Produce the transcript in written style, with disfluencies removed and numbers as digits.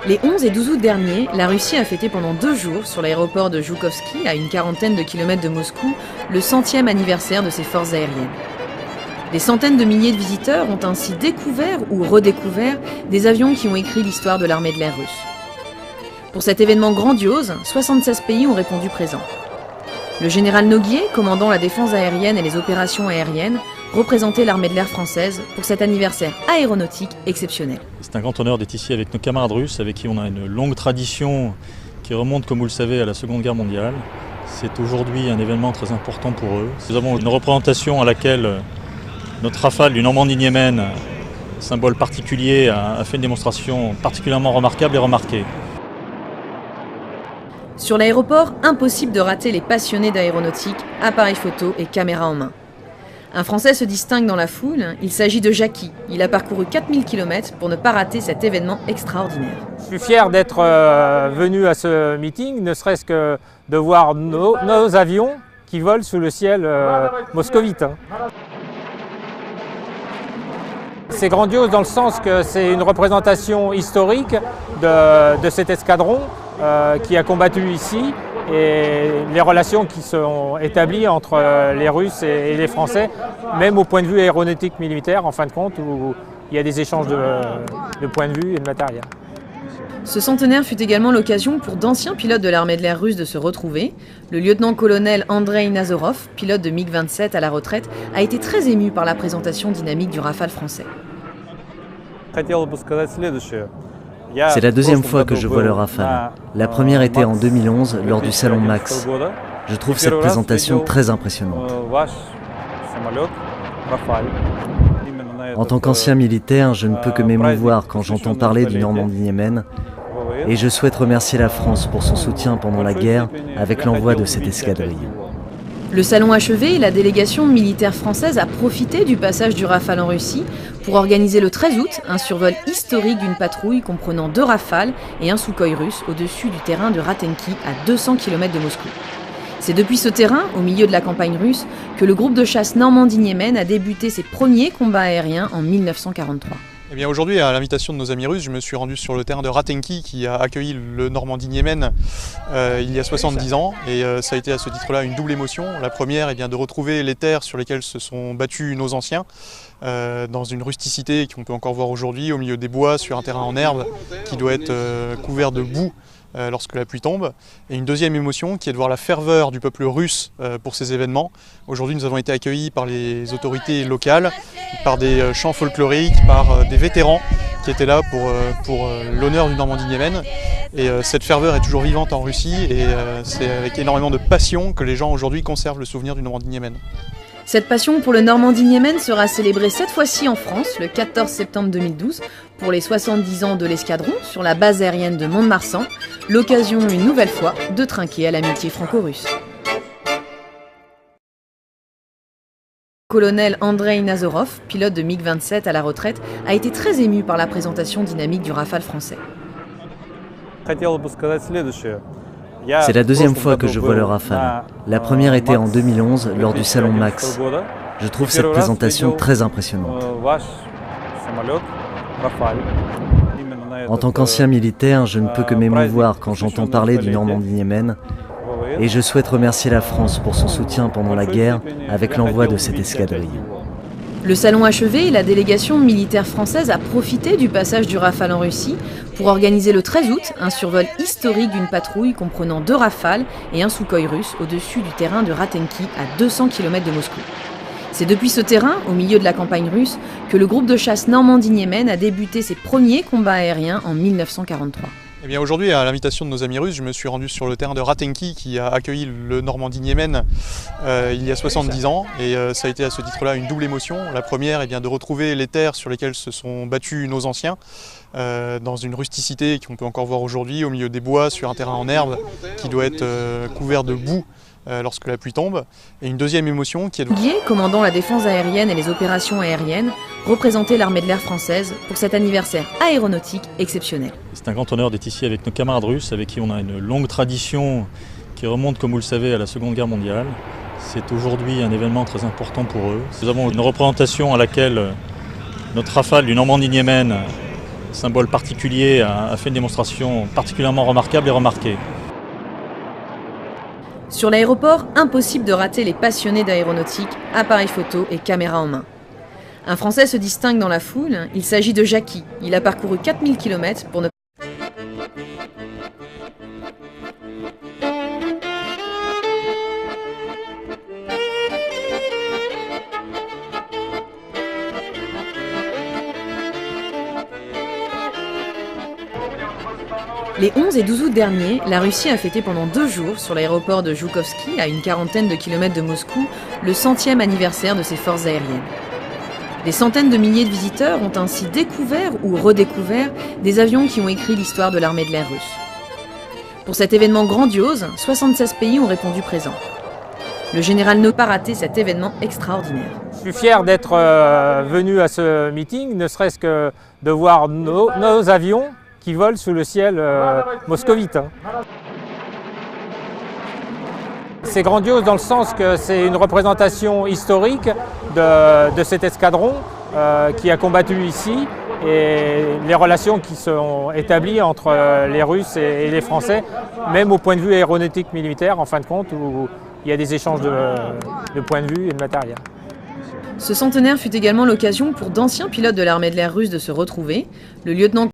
Les 11 et 12 août dernier, la Russie a fêté pendant 2 jours, sur l'aéroport de Joukovski, à une quarantaine de kilomètres de Moscou, le 100e anniversaire de ses forces aériennes. Des centaines de milliers de visiteurs ont ainsi découvert ou redécouvert des avions qui ont écrit l'histoire de l'armée de l'air russe. Pour cet événement grandiose, 76 pays ont répondu présent. Le général Noguier, commandant la défense aérienne et les opérations aériennes, représentait l'armée de l'air française pour cet anniversaire aéronautique exceptionnel. C'est un grand honneur d'être ici avec nos camarades russes, avec qui on a une longue tradition qui remonte, comme vous le savez, à la Seconde Guerre mondiale. C'est aujourd'hui un événement très important pour eux. Nous avons une représentation à laquelle notre Rafale du Normandie-Niemen, symbole particulier, a fait une démonstration particulièrement remarquable et remarquée. Sur l'aéroport, impossible de rater les passionnés d'aéronautique, appareils photo et caméras en main. Un Français se distingue dans la foule, il s'agit de Jackie. Il a parcouru 4000 km pour ne pas rater cet événement extraordinaire. Je suis fier d'être venu à ce meeting, ne serait-ce que de voir nos avions qui volent sous le ciel moscovite. C'est grandiose dans le sens que c'est une représentation historique de cet escadron qui a combattu ici et les relations qui sont établies entre les Russes et les Français, même au point de vue aéronautique militaire, en fin de compte, où il y a des échanges de points de vue et de matériel. Ce centenaire fut également l'occasion pour d'anciens pilotes de l'armée de l'air russe de se retrouver. Le lieutenant-colonel Andrei Nazorov, pilote de MiG-27 à la retraite, a été très ému par la présentation dynamique du Rafale français. C'est la deuxième fois que je vois le Rafale. La première était en 2011 lors du salon Max. Je trouve cette présentation très impressionnante. En tant qu'ancien militaire, je ne peux que m'émouvoir quand j'entends parler du Normandie-Niemen et je souhaite remercier la France pour son soutien pendant la guerre avec l'envoi de cette escadrille. Le salon achevé, la délégation militaire française a profité du passage du Rafale en Russie pour organiser le 13 août un survol historique d'une patrouille comprenant 2 Rafales et un Sukhoi russe au-dessus du terrain de Ratenki à 200 km de Moscou. C'est depuis ce terrain, au milieu de la campagne russe, que le groupe de chasse Normandie-Niemen a débuté ses premiers combats aériens en 1943. Eh bien aujourd'hui, à l'invitation de nos amis russes, je me suis rendu sur le terrain de Ratenki qui a accueilli le Normandie-Niemen il y a 70 ans. Et ça a été à ce titre-là une double émotion. La première, eh bien, de retrouver les terres sur lesquelles se sont battus nos anciens, dans une rusticité qu'on peut encore voir aujourd'hui, au milieu des bois, sur un terrain en herbe qui doit être couvert de boue lorsque la pluie tombe. Et une deuxième émotion qui est de voir la ferveur du peuple russe pour ces événements. Aujourd'hui, nous avons été accueillis par les autorités locales, par des chants folkloriques, par des vétérans qui étaient là pour l'honneur du Normandie-Niemen. Et cette ferveur est toujours vivante en Russie et c'est avec énormément de passion que les gens aujourd'hui conservent le souvenir du Normandie-Niemen. Cette passion pour le Normandie-Niemen sera célébrée cette fois-ci en France, le 14 septembre 2012, pour les 70 ans de l'escadron sur la base aérienne de Mont-de-Marsan, l'occasion une nouvelle fois de trinquer à l'amitié franco-russe. Le colonel Andrei Nazorov, pilote de MiG-27 à la retraite, a été très ému par la présentation dynamique du Rafale français. C'est la deuxième fois que je vois le Rafale. La première était en 2011 lors du salon Max. Je trouve cette présentation très impressionnante. En tant qu'ancien militaire, je ne peux que m'émouvoir quand j'entends parler du Normandie-Niemen et je souhaite remercier la France pour son soutien pendant la guerre avec l'envoi de cette escadrille. Le salon achevé, la délégation militaire française a profité du passage du Rafale en Russie pour organiser le 13 août un survol historique d'une patrouille comprenant 2 Rafales et un Sukhoi russe au-dessus du terrain de Ratenki à 200 km de Moscou. C'est depuis ce terrain, au milieu de la campagne russe, que le groupe de chasse Normandie-Niemen a débuté ses premiers combats aériens en 1943. Eh bien aujourd'hui, à l'invitation de nos amis russes, je me suis rendu sur le terrain de Ratenki qui a accueilli le Normandie-Niemen il y a 70 ans. Et ça a été à ce titre-là une double émotion. La première, eh bien, de retrouver les terres sur lesquelles se sont battus nos anciens, dans une rusticité qu'on peut encore voir aujourd'hui, au milieu des bois, sur un terrain en herbe qui doit être couvert de boue lorsque la pluie tombe. Et une deuxième émotion qui est... Guillet, commandant la défense aérienne et les opérations aériennes, représentait l'armée de l'air française pour cet anniversaire aéronautique exceptionnel. C'est un grand honneur d'être ici avec nos camarades russes, avec qui on a une longue tradition qui remonte, comme vous le savez, à la Seconde Guerre mondiale. C'est aujourd'hui un événement très important pour eux. Nous avons une représentation à laquelle notre Rafale du Normandie-Niemen, symbole particulier, a fait une démonstration particulièrement remarquable et remarquée. Sur l'aéroport, impossible de rater les passionnés d'aéronautique, appareils photo et caméras en main. Un Français se distingue dans la foule, il s'agit de Jackie. Il a parcouru 4000 km pour ne Les 11 et 12 août dernier, la Russie a fêté pendant 2 jours sur l'aéroport de Joukovski, à une quarantaine de kilomètres de Moscou, le 100e anniversaire de ses forces aériennes. Des centaines de milliers de visiteurs ont ainsi découvert ou redécouvert des avions qui ont écrit l'histoire de l'armée de l'air russe. Pour cet événement grandiose, 76 pays ont répondu présent. Le général n'a pas raté cet événement extraordinaire. Je suis fier d'être venu à ce meeting, ne serait-ce que de voir nos avions qui volent sous le ciel moscovite. C'est grandiose dans le sens que c'est une représentation historique de cet escadron qui a combattu ici et les relations qui sont établies entre les Russes et les Français, même au point de vue aéronautique militaire, en fin de compte, où il y a des échanges de points de vue et de matériel. Ce centenaire fut également l'occasion pour d'anciens pilotes de l'armée de l'air russe de se retrouver. Le lieutenant